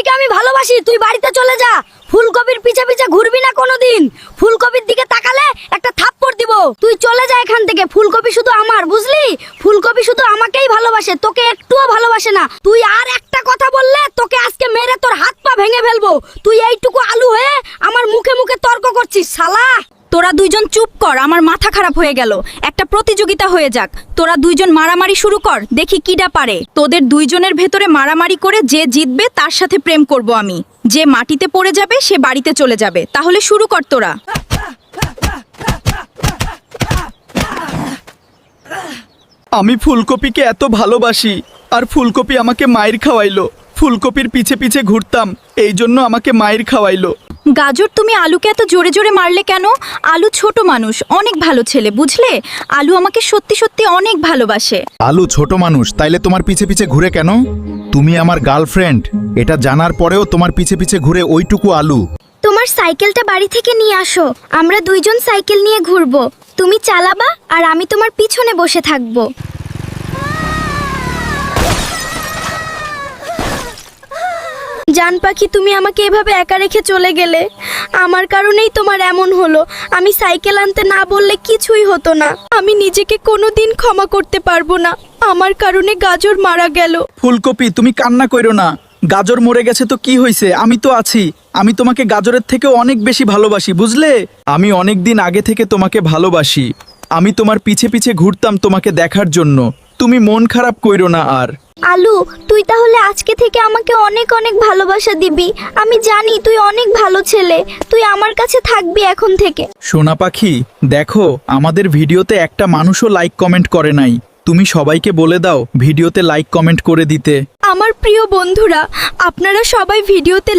ফুলকপিকে আমি ভালোবাসি, তুই বাড়িতে চলে যা। ফুলকপির পিছে পিছে ঘুরবি না কোনোদিন। ফুলকপির দিকে তাকালে একটা থাপ্পড় দিব। তুই চলে যা এখান থেকে। ফুলকপি শুধু আমার, বুঝলি? ফুলকপি শুধু আমাকেই ভালোবাসে, তোকে একটুও ভালোবাসে না। তুই আর একটা কথা বললে তোকে আজকে মেরে তোর হাত পা ভেঙে ফেলবো। তুই এইটুকু আলু হয়ে আমার মুখে মুখে তর্ক করছিস শালা। তোরা দুইজন চুপ কর, আমার মাথা খারাপ হয়ে গেল। একটা প্রতিযোগিতা হয়ে যাক, তোরা দুইজন মারামারি শুরু কর, দেখি কিডা পারে। তোদের দুইজনের ভেতরে মারামারি করে যে জিতবে তার সাথে প্রেম করব আমি। যে মাটিতে পড়ে যাবে সে বাড়িতে চলে যাবে। তাহলে শুরু কর তোরা। আমি ফুলকপিকে এত ভালোবাসি, আর ফুলকপি আমাকে মায়ের খাওয়াইলো। ফুলকপির পিছে পিছে ঘুরতাম, এই জন্য আমাকে মায়ের খাওয়াইলো। গাজর, তুমি আলুকে এত জোরে জোরে মারলে কেন? আলু ছোট মানুষ, অনেক ভালো ছেলে, বুঝলে? আলু আমাকে সত্যি সত্যি অনেক ভালোবাসে। আলু ছোট মানুষ, তাইলে তোমার পিছে পিছে ঘুরে কেন? তুমি আমার গার্লফ্রেন্ড, এটা জানার পরেও তোমার পিছে পিছে ঘুরে ওইটুকু আলু। তোমার সাইকেলটা বাড়ি থেকে নিয়ে আসো, আমরা দুইজন সাইকেল নিয়ে ঘুরবো। তুমি চালাবা আর আমি তোমার পিছনে বসে থাকবো। জান পাখি, তুমি আমাকে এভাবে একা রেখে চলে গেলে। আমার কারণেই তোমার এমন হলো। আমি সাইকেল আনতে না বললে কিছুই হতো না। আমি নিজেকে কোনোদিন ক্ষমা করতে পারবো না। আমার কারণে গাজর মারা গেল। ফুলকপি, তুমি কান্না কইরো না। গাজর মরে গেছে তো কি হয়েছে, আমি তো আছি। আমি তোমাকে গাজরের থেকে অনেক বেশি ভালোবাসি, বুঝলে? আমি অনেক দিন আগে থেকে তোমাকে ভালোবাসি। আমি তোমার পিছে পিছে ঘুরতাম তোমাকে দেখার জন্য। তুমি মন খারাপ কইরো না আর। আলু, তুই তাহলে আজকে থেকে আমাকে অনেক অনেক ভালোবাসা দিবি। আমি জানি তুই অনেক ভালো ছেলে। তুই আমার কাছে থাকবি এখন থেকে। সোনা পাখি, দেখো আমাদের ভিডিওতে একটা মানুষও লাইক কমেন্ট করে নাই। তুমি সবাইকে বলে দাও ভিডিওতে লাইক কমেন্ট করে দিতে। আমার প্রিয় বন্ধুরা, আপনারা সবাই ভিডিওতে